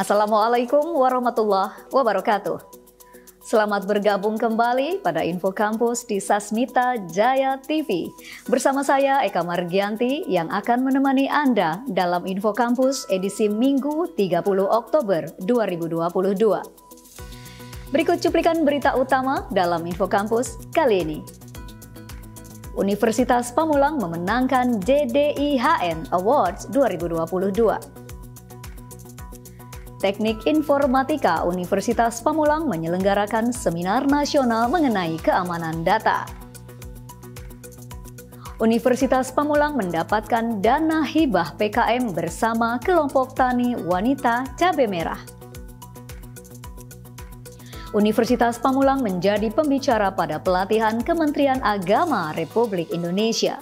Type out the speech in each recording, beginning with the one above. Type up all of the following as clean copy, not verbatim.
Assalamualaikum warahmatullahi wabarakatuh. Selamat bergabung kembali pada Info Kampus di Sasmita Jaya TV. Bersama saya Eka Margianti yang akan menemani Anda dalam Info Kampus edisi Minggu 30 Oktober 2022. Berikut cuplikan berita utama dalam Info Kampus kali ini. Universitas Pamulang memenangkan JDIHN Awards 2022. Teknik Informatika Universitas Pamulang menyelenggarakan seminar nasional mengenai keamanan data. Universitas Pamulang mendapatkan dana hibah PKM bersama kelompok tani wanita Cabai Merah. Universitas Pamulang menjadi pembicara pada pelatihan Kementerian Agama Republik Indonesia.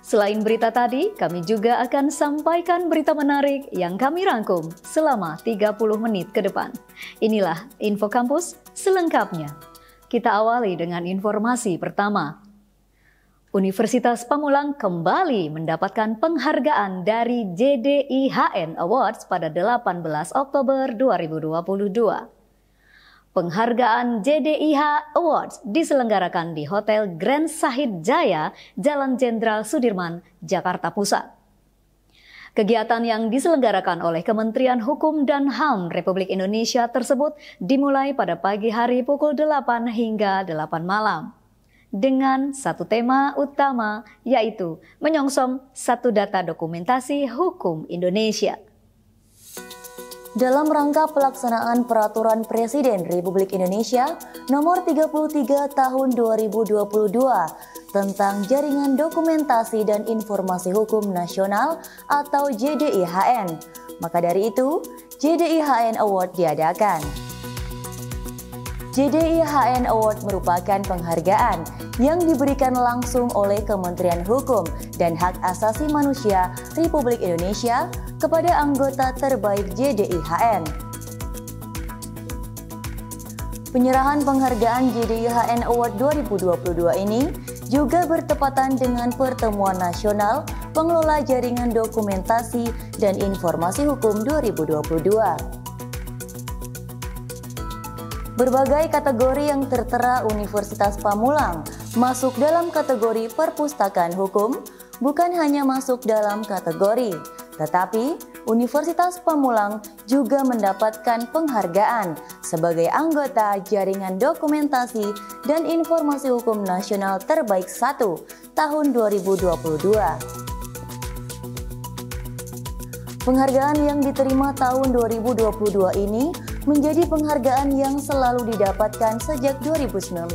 Selain berita tadi, kami juga akan sampaikan berita menarik yang kami rangkum selama 30 menit ke depan. Inilah Info Kampus selengkapnya. Kita awali dengan informasi pertama. Universitas Pamulang kembali mendapatkan penghargaan dari JDIHN Awards pada 18 Oktober 2022. Penghargaan JDIH Awards diselenggarakan di Hotel Grand Sahid Jaya, Jalan Jenderal Sudirman, Jakarta Pusat. Kegiatan yang diselenggarakan oleh Kementerian Hukum dan HAM Republik Indonesia tersebut dimulai pada pagi hari pukul 8 hingga 8 malam. Dengan satu tema utama, yaitu menyongsong satu data dokumentasi hukum Indonesia. Dalam rangka pelaksanaan Peraturan Presiden Republik Indonesia Nomor 33 Tahun 2022 tentang Jaringan Dokumentasi dan Informasi Hukum Nasional atau JDIHN, maka dari itu JDIHN Award diadakan. JDIHN Award merupakan penghargaan yang diberikan langsung oleh Kementerian Hukum dan Hak Asasi Manusia Republik Indonesia kepada anggota terbaik JDIHN. Penyerahan penghargaan JDIHN Award 2022 ini juga bertepatan dengan Pertemuan Nasional Pengelola Jaringan Dokumentasi dan Informasi Hukum 2022. Berbagai kategori yang tertera Universitas Pamulang masuk dalam kategori perpustakaan hukum, bukan hanya masuk dalam kategori, tetapi Universitas Pamulang juga mendapatkan penghargaan sebagai anggota Jaringan Dokumentasi dan Informasi Hukum Nasional Terbaik 1 tahun 2022. Penghargaan yang diterima tahun 2022 ini menjadi penghargaan yang selalu didapatkan sejak 2019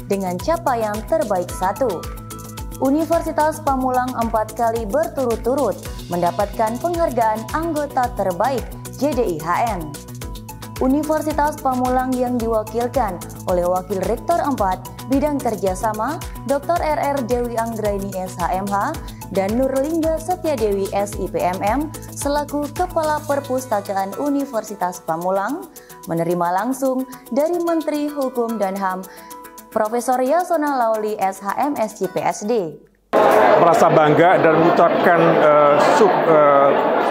dengan capaian terbaik 1. Universitas Pamulang 4 kali berturut-turut mendapatkan penghargaan anggota terbaik JDIHN. Universitas Pamulang yang diwakilkan oleh Wakil Rektor 4 Bidang Kerjasama Dr. RR Dewi Anggraini SHMH dan Nurlingga Setyadewi SIPMM selaku Kepala Perpustakaan Universitas Pamulang menerima langsung dari Menteri Hukum dan HAM Profesor Yasona Lauli SHM SCPSD. Merasa bangga dan mengucapkan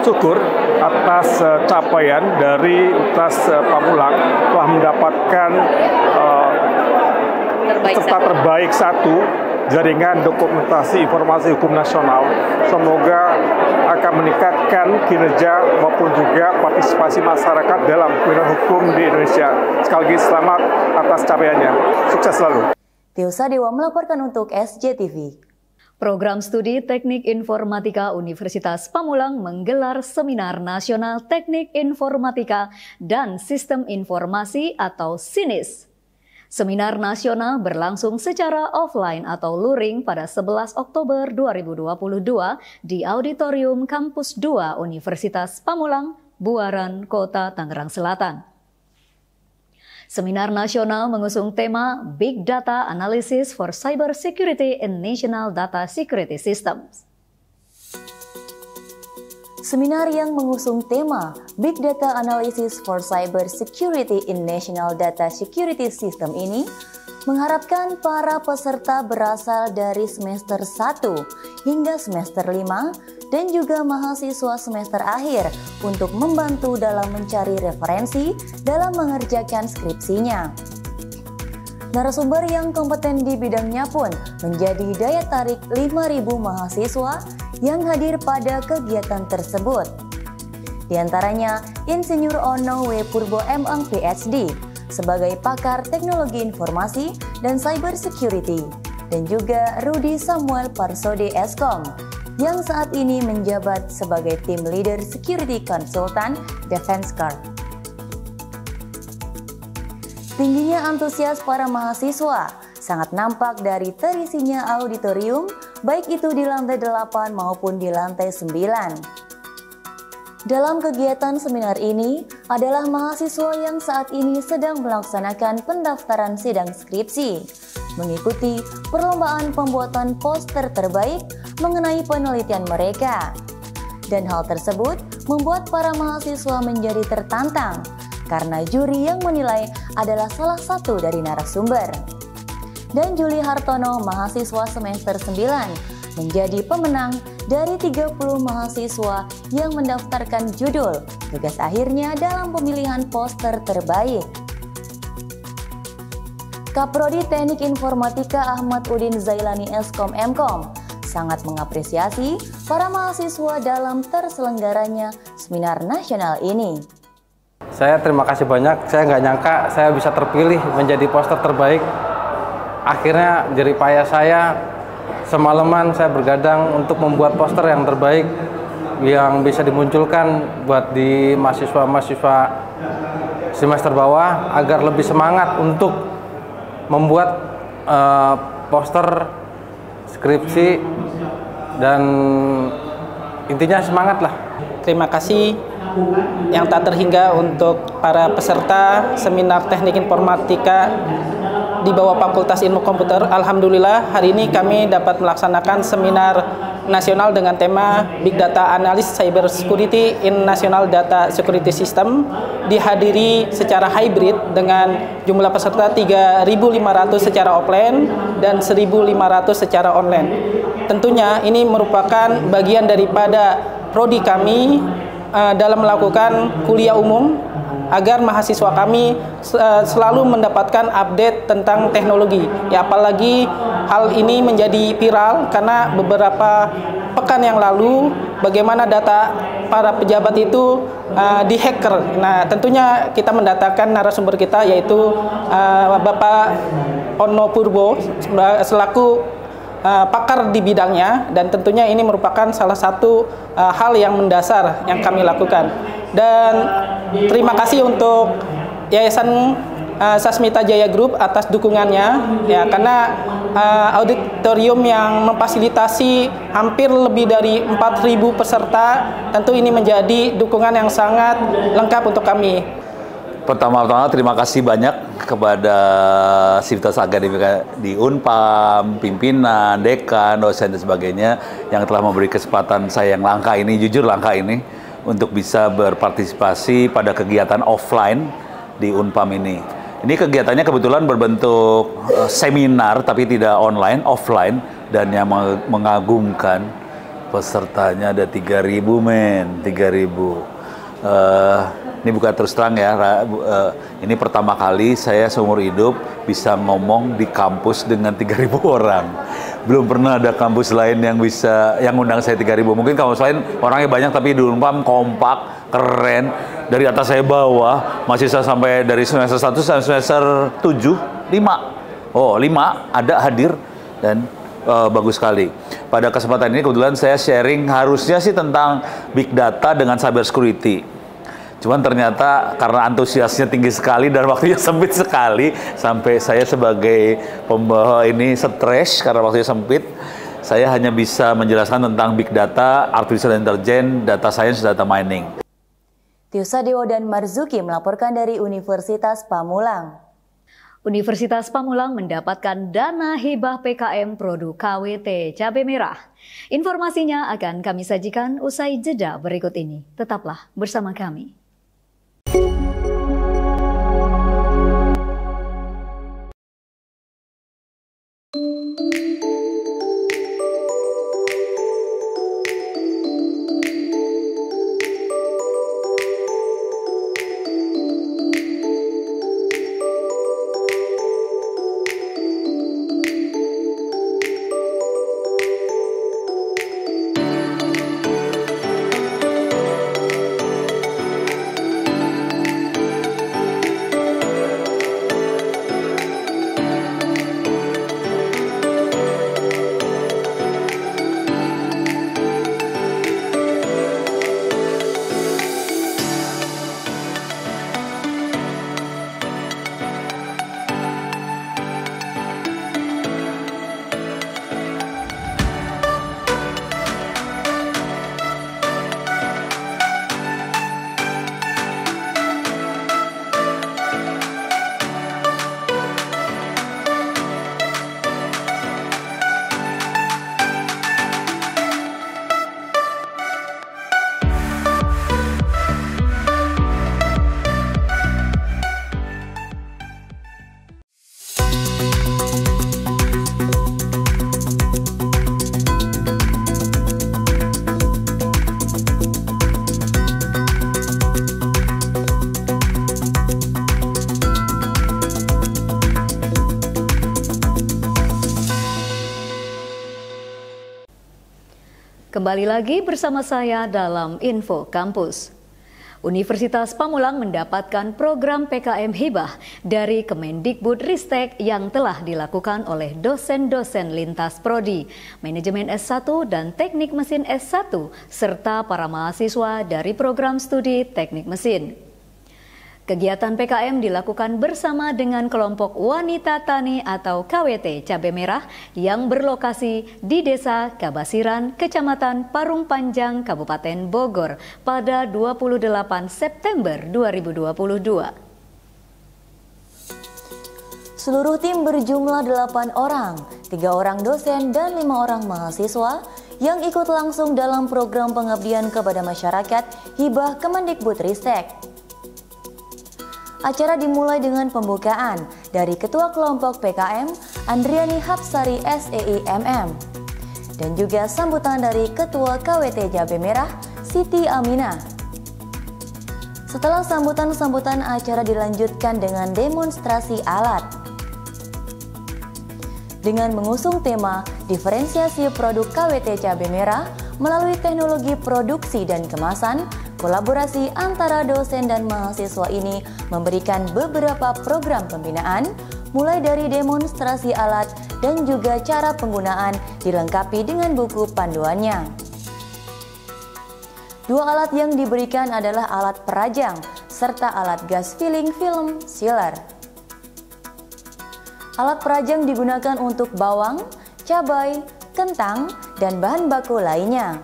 syukur atas capaian dari Universitas Pamulang telah mendapatkan peserta terbaik 1 Jaringan Dokumentasi Informasi Hukum Nasional. Semoga akan meningkatkan kinerja maupun juga partisipasi masyarakat dalam bidang hukum di Indonesia. Sekali lagi selamat atas capaiannya. Sukses selalu. Teusa Dewa melaporkan untuk SJTV. Program Studi Teknik Informatika Universitas Pamulang menggelar Seminar Nasional Teknik Informatika dan Sistem Informasi atau SINIS. Seminar nasional berlangsung secara offline atau luring pada 11 Oktober 2022 di Auditorium Kampus 2 Universitas Pamulang, Buaran, Kota Tangerang Selatan. Seminar nasional mengusung tema Big Data Analysis for Cyber Security in National Data Security Systems. Seminar yang mengusung tema Big Data Analysis for Cyber Security in National Data Security System ini mengharapkan para peserta berasal dari semester 1 hingga semester 5 dan juga mahasiswa semester akhir untuk membantu dalam mencari referensi dalam mengerjakan skripsinya. Narasumber yang kompeten di bidangnya pun menjadi daya tarik 5.000 mahasiswa yang hadir pada kegiatan tersebut. Di antaranya Insinyur Ono W. Purbo M.Ang PhD sebagai pakar teknologi informasi dan cyber security, dan juga Rudy Samuel Parsode Eskom yang saat ini menjabat sebagai tim leader security consultant Defense Corp. Tingginya antusias para mahasiswa sangat nampak dari terisinya auditorium, baik itu di lantai 8 maupun di lantai 9. Dalam kegiatan seminar ini adalah mahasiswa yang saat ini sedang melaksanakan pendaftaran sidang skripsi, mengikuti perlombaan pembuatan poster terbaik mengenai penelitian mereka. Dan hal tersebut membuat para mahasiswa menjadi tertantang karena juri yang menilai adalah salah satu dari narasumber. Dan Juli Hartono, mahasiswa semester 9, menjadi pemenang dari 30 mahasiswa yang mendaftarkan judul tugas akhirnya dalam pemilihan poster terbaik. Kaprodi Teknik Informatika Ahmad Udin Zailani Eskom Mkom sangat mengapresiasi para mahasiswa dalam terselenggaranya seminar nasional ini. Saya terima kasih banyak, saya nggak nyangka saya bisa terpilih menjadi poster terbaik. Akhirnya jerih payah saya, semalaman saya bergadang untuk membuat poster yang terbaik yang bisa dimunculkan buat di mahasiswa-mahasiswa semester bawah agar lebih semangat untuk membuat poster skripsi, dan intinya semangat lah. Terima kasih yang tak terhingga untuk para peserta seminar teknik informatika di bawah Fakultas Ilmu Komputer. Alhamdulillah hari ini kami dapat melaksanakan seminar nasional dengan tema Big Data Analysis Cyber Security in National Data Security System, dihadiri secara hybrid dengan jumlah peserta 3.500 secara offline dan 1.500 secara online. Tentunya ini merupakan bagian daripada prodi kami dalam melakukan kuliah umum agar mahasiswa kami selalu mendapatkan update tentang teknologi. Ya, apalagi hal ini menjadi viral karena beberapa pekan yang lalu bagaimana data para pejabat itu dihacker. Nah, tentunya kita mendatangkan narasumber kita yaitu Bapak Ono Purbo selaku pakar di bidangnya, dan tentunya ini merupakan salah satu hal yang mendasar yang kami lakukan. Dan terima kasih untuk Yayasan Sasmita Jaya Group atas dukungannya, ya, karena auditorium yang memfasilitasi hampir lebih dari 4.000 peserta, tentu ini menjadi dukungan yang sangat lengkap untuk kami. Pertama-tama terima kasih banyak kepada Sivitas Akademika di Unpam, pimpinan, dekan, dosen dan sebagainya yang telah memberi kesempatan saya yang langka ini, jujur langka ini, untuk bisa berpartisipasi pada kegiatan offline di Unpam ini. Ini kegiatannya kebetulan berbentuk seminar tapi tidak online, offline, dan yang mengagumkan pesertanya ada 3.000 men, 3.000. Ini bukan terus terang ya, ini pertama kali saya seumur hidup bisa ngomong di kampus dengan 3.000 orang. Belum pernah ada kampus lain yang bisa, yang undang saya 3.000. Mungkin kampus lain orangnya banyak tapi di Unpam kompak, keren. Dari atas saya bawah, mahasiswa sampai dari semester 1 sampai semester 7, 5. Oh, 5 ada hadir dan bagus sekali. Pada kesempatan ini kebetulan saya sharing harusnya sih tentang Big Data dengan Cyber Security. Cuman ternyata karena antusiasnya tinggi sekali dan waktunya sempit sekali, sampai saya sebagai pembawa ini stres karena waktunya sempit. Saya hanya bisa menjelaskan tentang Big Data, Artificial Intelligence, Data Science, Data Mining. Tio Sadewo dan Marzuki melaporkan dari Universitas Pamulang. Universitas Pamulang mendapatkan dana hibah PKM produk KWT Cabai Merah. Informasinya akan kami sajikan usai jeda berikut ini. Tetaplah bersama kami. Kembali lagi bersama saya dalam Info Kampus. Universitas Pamulang mendapatkan program PKM Hibah dari Kemendikbudristek yang telah dilakukan oleh dosen-dosen lintas prodi, manajemen S1 dan teknik mesin S1, serta para mahasiswa dari program studi teknik mesin. Kegiatan PKM dilakukan bersama dengan kelompok wanita tani atau KWT Cabai Merah yang berlokasi di Desa Kabasiran, Kecamatan Parung Panjang, Kabupaten Bogor pada 28 September 2022. Seluruh tim berjumlah 8 orang, 3 orang dosen dan 5 orang mahasiswa yang ikut langsung dalam program pengabdian kepada masyarakat Hibah Kemendikbudristek. Acara dimulai dengan pembukaan dari Ketua Kelompok PKM Andriani Hapsari SEIMM dan juga sambutan dari Ketua KWT Cabai Merah Siti Aminah. Setelah sambutan-sambutan, acara dilanjutkan dengan demonstrasi alat dengan mengusung tema diferensiasi produk KWT Cabai Merah melalui teknologi produksi dan kemasan. Kolaborasi antara dosen dan mahasiswa ini memberikan beberapa program pembinaan, mulai dari demonstrasi alat dan juga cara penggunaan dilengkapi dengan buku panduannya. 2 alat yang diberikan adalah alat perajang serta alat gas filling film sealer. Alat perajang digunakan untuk bawang, cabai, kentang, dan bahan baku lainnya.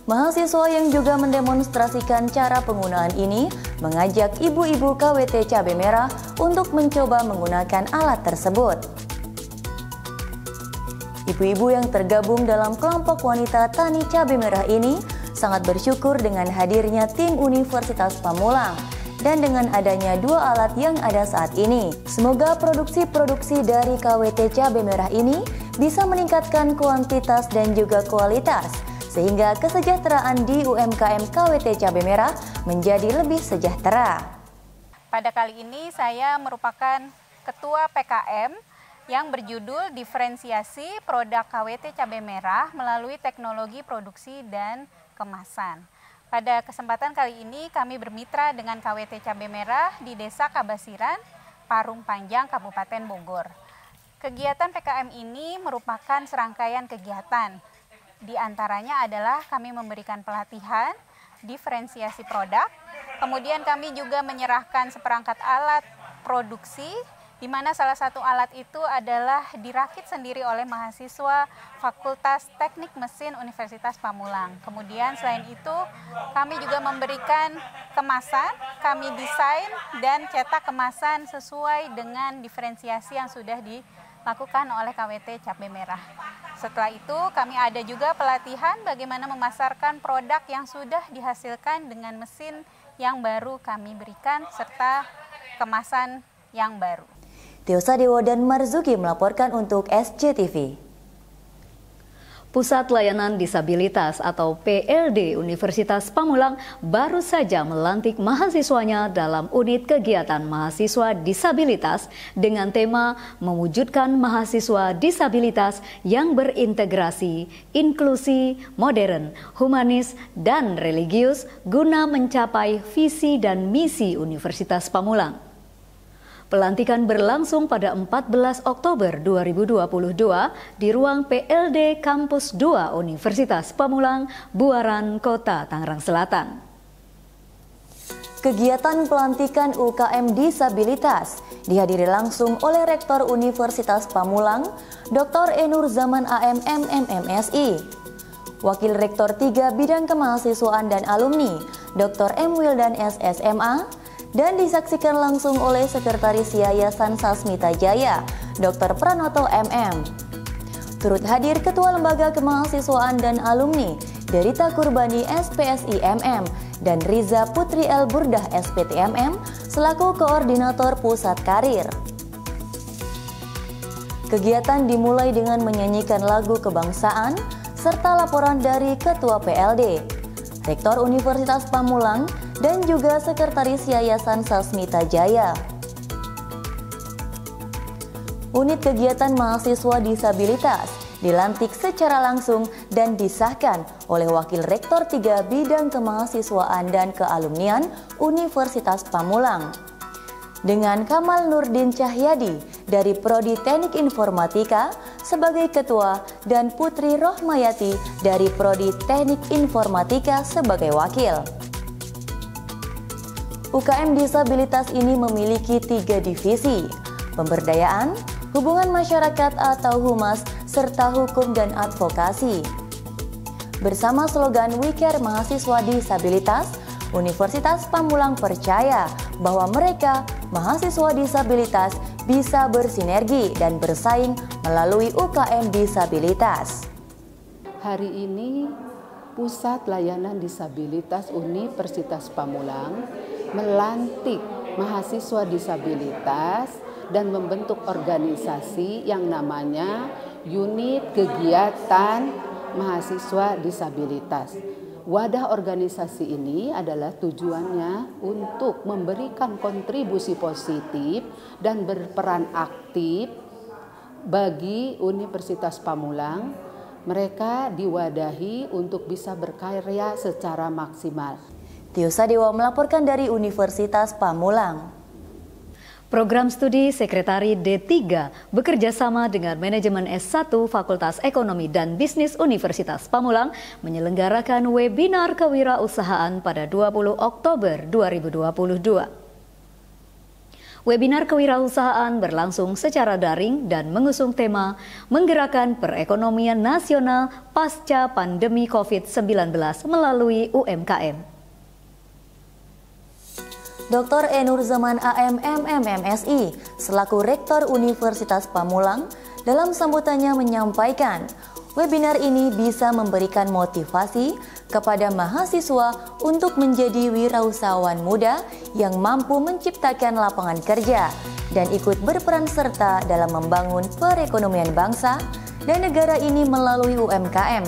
Mahasiswa yang juga mendemonstrasikan cara penggunaan ini mengajak ibu-ibu KWT Cabai Merah untuk mencoba menggunakan alat tersebut. Ibu-ibu yang tergabung dalam kelompok wanita tani cabai merah ini sangat bersyukur dengan hadirnya tim Universitas Pamulang dan dengan adanya 2 alat yang ada saat ini. Semoga produksi-produksi dari KWT Cabai Merah ini bisa meningkatkan kuantitas dan juga kualitas, sehingga kesejahteraan di UMKM KWT Cabai Merah menjadi lebih sejahtera. Pada kali ini saya merupakan Ketua PKM yang berjudul Diferensiasi Produk KWT Cabai Merah melalui Teknologi Produksi dan Kemasan. Pada kesempatan kali ini kami bermitra dengan KWT Cabai Merah di Desa Kabasiran, Parung Panjang, Kabupaten Bogor. Kegiatan PKM ini merupakan serangkaian kegiatan. Di antaranya adalah kami memberikan pelatihan, diferensiasi produk, kemudian kami juga menyerahkan seperangkat alat produksi, di mana salah satu alat itu adalah dirakit sendiri oleh mahasiswa Fakultas Teknik Mesin Universitas Pamulang. Kemudian selain itu kami juga memberikan kemasan, kami desain dan cetak kemasan sesuai dengan diferensiasi yang sudah dilakukan oleh KWT Cabai Merah. Setelah itu kami ada juga pelatihan bagaimana memasarkan produk yang sudah dihasilkan dengan mesin yang baru kami berikan serta kemasan yang baru. Tio Sadewo dan Marzuki melaporkan untuk SCTV. Pusat Layanan Disabilitas atau PLD Universitas Pamulang baru saja melantik mahasiswanya dalam unit kegiatan mahasiswa disabilitas dengan tema mewujudkan mahasiswa disabilitas yang berintegrasi, inklusi, modern, humanis, dan religius guna mencapai visi dan misi Universitas Pamulang. Pelantikan berlangsung pada 14 Oktober 2022 di ruang PLD Kampus 2 Universitas Pamulang, Buaran, Kota Tangerang Selatan. Kegiatan pelantikan UKM Disabilitas dihadiri langsung oleh Rektor Universitas Pamulang, Dr. Enur Zaman AM MMMSI, Wakil Rektor 3 Bidang Kemahasiswaan dan Alumni, Dr. M. Wildan SSMA, dan disaksikan langsung oleh Sekretaris Yayasan Sasmita Jaya, Dr. Pranoto MM. Turut hadir Ketua Lembaga Kemahasiswaan dan Alumni, Derita Kurbani SPSI MM, dan Riza Putri El Burdah SPTMM selaku Koordinator Pusat Karir. Kegiatan dimulai dengan menyanyikan lagu kebangsaan serta laporan dari Ketua PLD, Rektor Universitas Pamulang, dan juga Sekretaris Yayasan Sasmita Jaya. Unit kegiatan mahasiswa disabilitas dilantik secara langsung dan disahkan oleh Wakil Rektor 3 Bidang Kemahasiswaan dan Kealumnian Universitas Pamulang. Dengan Kamal Nurdin Cahyadi dari Prodi Teknik Informatika sebagai ketua dan Putri Rohmayati dari Prodi Teknik Informatika sebagai wakil. UKM disabilitas ini memiliki 3 divisi: pemberdayaan, hubungan masyarakat atau humas, serta hukum dan advokasi. Bersama slogan We Care Mahasiswa Disabilitas, Universitas Pamulang percaya bahwa mereka, mahasiswa disabilitas, bisa bersinergi dan bersaing melalui UKM disabilitas. Hari ini, Pusat Layanan Disabilitas Universitas Pamulang melantik mahasiswa disabilitas dan membentuk organisasi yang namanya Unit Kegiatan Mahasiswa Disabilitas. Wadah organisasi ini adalah tujuannya untuk memberikan kontribusi positif dan berperan aktif bagi Universitas Pamulang. Mereka diwadahi untuk bisa berkarya secara maksimal. Tiusa Dewa melaporkan dari Universitas Pamulang. Program Studi Sekretari D3 bekerja sama dengan Manajemen S1 Fakultas Ekonomi dan Bisnis Universitas Pamulang menyelenggarakan webinar kewirausahaan pada 20 Oktober 2022. Webinar kewirausahaan berlangsung secara daring dan mengusung tema menggerakkan perekonomian nasional pasca pandemi COVID-19 melalui UMKM. Dr. Enur Zaman AM MMMSI selaku Rektor Universitas Pamulang dalam sambutannya menyampaikan webinar ini bisa memberikan motivasi kepada mahasiswa untuk menjadi wirausahawan muda yang mampu menciptakan lapangan kerja dan ikut berperan serta dalam membangun perekonomian bangsa dan negara ini melalui UMKM.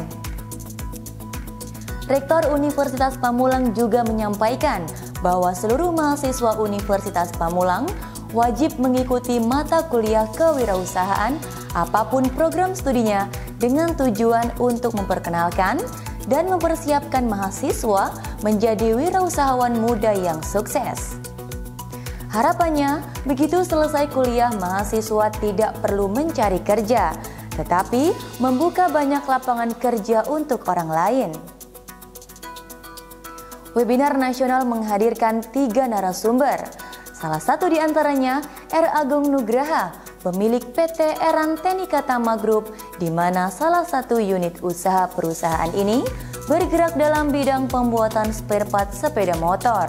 Rektor Universitas Pamulang juga menyampaikan bahwa seluruh mahasiswa Universitas Pamulang wajib mengikuti mata kuliah kewirausahaan apapun program studinya dengan tujuan untuk memperkenalkan dan mempersiapkan mahasiswa menjadi wirausahawan muda yang sukses. Harapannya, begitu selesai kuliah mahasiswa tidak perlu mencari kerja, tetapi membuka banyak lapangan kerja untuk orang lain. Webinar nasional menghadirkan 3 narasumber. Salah satu di antaranya R. Agung Nugraha, pemilik PT Eran Tenika Tama Group, di mana salah satu unit usaha perusahaan ini bergerak dalam bidang pembuatan spare part sepeda motor.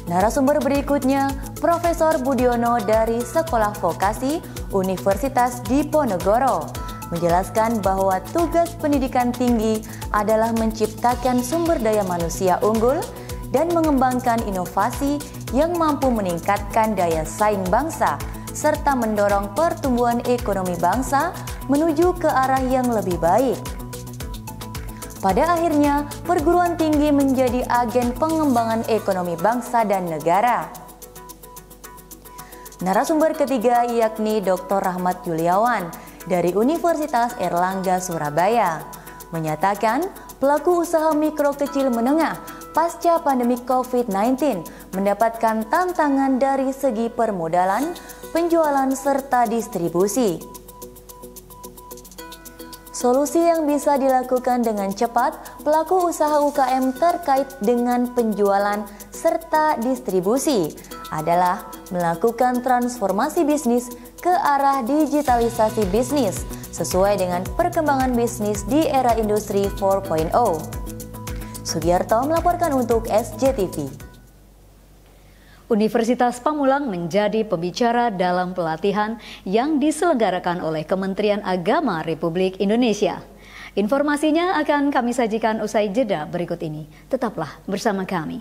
Narasumber berikutnya, Profesor Budiono dari Sekolah Vokasi Universitas Diponegoro, menjelaskan bahwa tugas pendidikan tinggi adalah menciptakan sumber daya manusia unggul dan mengembangkan inovasi yang mampu meningkatkan daya saing bangsa serta mendorong pertumbuhan ekonomi bangsa menuju ke arah yang lebih baik. Pada akhirnya, perguruan tinggi menjadi agen pengembangan ekonomi bangsa dan negara. Narasumber ketiga yakni Dr. Rahmat Yuliawan dari Universitas Erlangga Surabaya, menyatakan pelaku usaha mikro kecil menengah pasca pandemi COVID-19 mendapatkan tantangan dari segi permodalan, penjualan, serta distribusi. Solusi yang bisa dilakukan dengan cepat pelaku usaha UKM terkait dengan penjualan serta distribusi adalah melakukan transformasi bisnis ke arah digitalisasi bisnis sesuai dengan perkembangan bisnis di era industri 4.0. Sugiarto melaporkan untuk SJTV. Universitas Pamulang menjadi pembicara dalam pelatihan yang diselenggarakan oleh Kementerian Agama Republik Indonesia. Informasinya akan kami sajikan usai jeda berikut ini. Tetaplah bersama kami.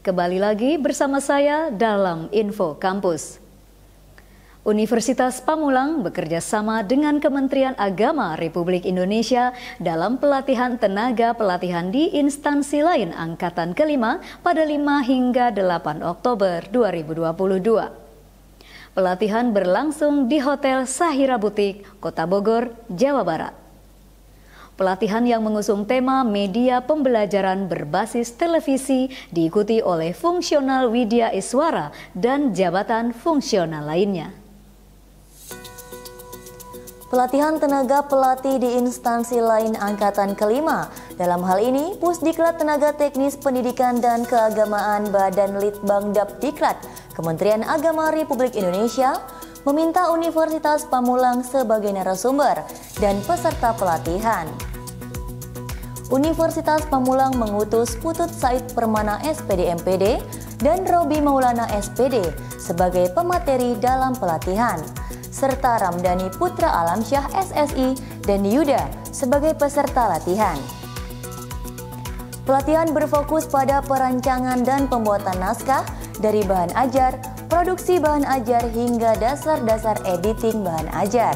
Kembali lagi bersama saya dalam Info Kampus. Universitas Pamulang bekerja sama dengan Kementerian Agama Republik Indonesia dalam pelatihan tenaga pelatihan di instansi lain Angkatan ke-5 pada 5 hingga 8 Oktober 2022. Pelatihan berlangsung di Hotel Sahira Butik, Kota Bogor, Jawa Barat. Pelatihan yang mengusung tema media pembelajaran berbasis televisi diikuti oleh fungsional Widya Iswara dan jabatan fungsional lainnya. Pelatihan tenaga pelatih di instansi lain Angkatan ke-5. Dalam hal ini, Pusdiklat Tenaga Teknis Pendidikan dan Keagamaan Badan Litbang Dapdiklat Kementerian Agama Republik Indonesia meminta Universitas Pamulang sebagai narasumber dan peserta pelatihan. Universitas Pamulang mengutus Putut Said Permana SPD MPD dan Robi Maulana SPD sebagai pemateri dalam pelatihan, serta Ramdhani Putra Alamsyah SSI dan Yuda sebagai peserta latihan. Pelatihan berfokus pada perancangan dan pembuatan naskah dari bahan ajar, produksi bahan ajar hingga dasar-dasar editing bahan ajar.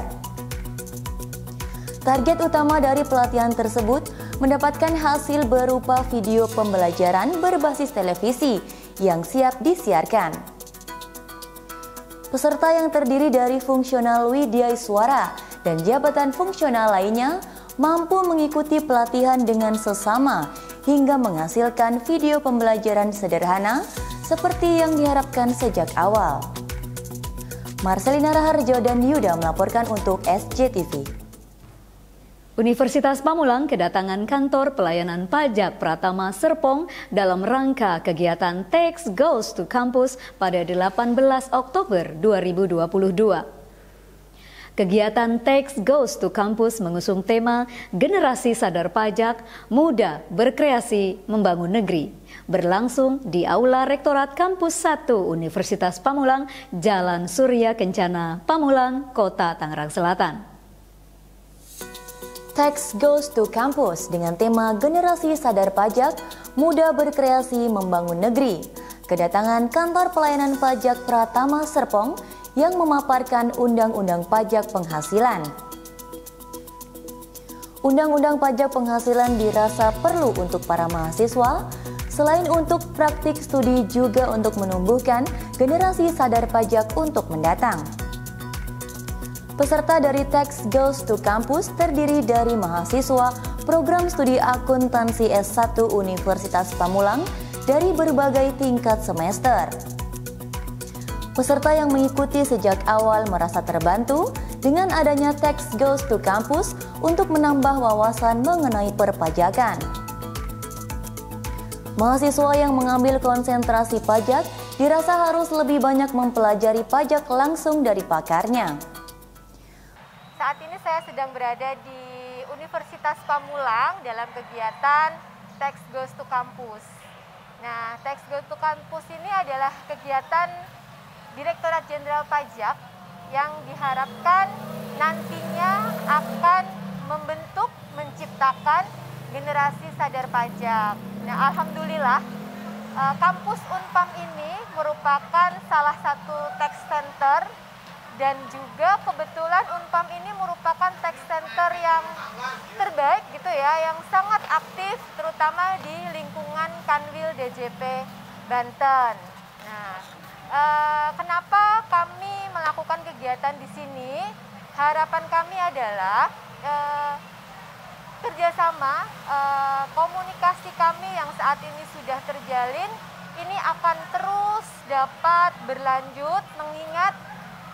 Target utama dari pelatihan tersebut mendapatkan hasil berupa video pembelajaran berbasis televisi yang siap disiarkan. Peserta yang terdiri dari fungsional Widya Iswara dan jabatan fungsional lainnya mampu mengikuti pelatihan dengan sesama hingga menghasilkan video pembelajaran sederhana seperti yang diharapkan sejak awal. Marcelina Raharjo dan Yuda melaporkan untuk SCTV. Universitas Pamulang kedatangan kantor pelayanan pajak Pratama Serpong dalam rangka kegiatan Tax Goes to Campus pada 18 Oktober 2022. Kegiatan Tax Goes to Campus mengusung tema Generasi Sadar Pajak, Muda Berkreasi Membangun Negeri, berlangsung di Aula Rektorat Kampus 1 Universitas Pamulang, Jalan Surya Kencana, Pamulang, Kota Tangerang Selatan. Tax Goes to Campus dengan tema Generasi Sadar Pajak, Muda Berkreasi Membangun Negeri. Kedatangan kantor pelayanan pajak Pratama Serpong yang memaparkan Undang-Undang Pajak Penghasilan. Undang-Undang Pajak Penghasilan dirasa perlu untuk para mahasiswa, selain untuk praktik studi juga untuk menumbuhkan generasi sadar pajak untuk mendatang. Peserta dari Tax Goes to Campus terdiri dari mahasiswa program studi akuntansi S1 Universitas Pamulang dari berbagai tingkat semester. Peserta yang mengikuti sejak awal merasa terbantu dengan adanya Tax Goes to Campus untuk menambah wawasan mengenai perpajakan. Mahasiswa yang mengambil konsentrasi pajak dirasa harus lebih banyak mempelajari pajak langsung dari pakarnya. Saat ini saya sedang berada di Universitas Pamulang dalam kegiatan Tax Goes to Campus. Nah, Tax Goes to Campus ini adalah kegiatan Direktorat Jenderal Pajak yang diharapkan nantinya akan membentuk, menciptakan generasi sadar pajak. Nah, alhamdulillah kampus Unpam ini merupakan salah satu tax center. Dan juga kebetulan Unpam ini merupakan tax center yang terbaik gitu ya, yang sangat aktif terutama di lingkungan Kanwil DJP Banten. Nah, kenapa kami melakukan kegiatan di sini? Harapan kami adalah kerjasama, komunikasi kami yang saat ini sudah terjalin, ini akan terus dapat berlanjut mengingat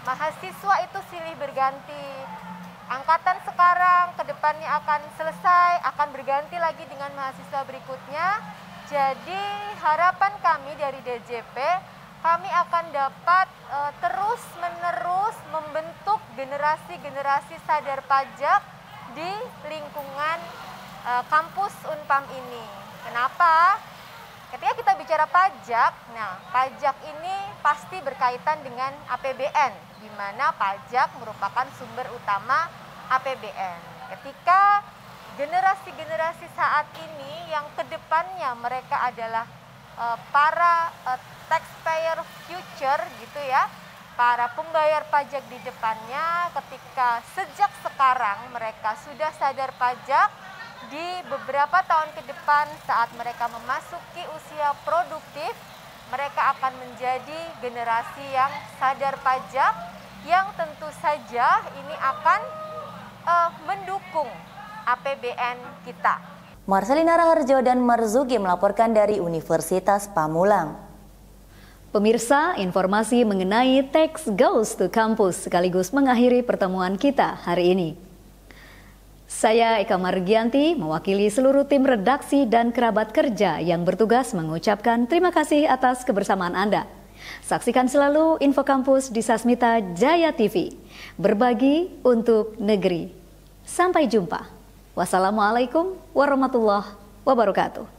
mahasiswa itu silih berganti. Angkatan sekarang ke depannya akan selesai, akan berganti lagi dengan mahasiswa berikutnya. Jadi harapan kami dari DJP, kami akan dapat terus-menerus membentuk generasi-generasi sadar pajak di lingkungan kampus Unpam ini. Kenapa? Ketika kita bicara pajak, nah pajak ini pasti berkaitan dengan APBN, di mana pajak merupakan sumber utama APBN. Ketika generasi-generasi saat ini yang kedepannya mereka adalah para taxpayer future gitu ya, para pembayar pajak di depannya, ketika sejak sekarang mereka sudah sadar pajak, di beberapa tahun ke depan saat mereka memasuki usia produktif, mereka akan menjadi generasi yang sadar pajak, yang tentu saja ini akan mendukung APBN kita. Marcelina Raharjo dan Marzuki melaporkan dari Universitas Pamulang. Pemirsa, informasi mengenai Tax Goes to Campus sekaligus mengakhiri pertemuan kita hari ini. Saya Eka Margianti mewakili seluruh tim redaksi dan kerabat kerja yang bertugas mengucapkan terima kasih atas kebersamaan Anda. Saksikan selalu Info Kampus di Sasmita Jaya TV. Berbagi untuk negeri. Sampai jumpa. Wassalamualaikum warahmatullahi wabarakatuh.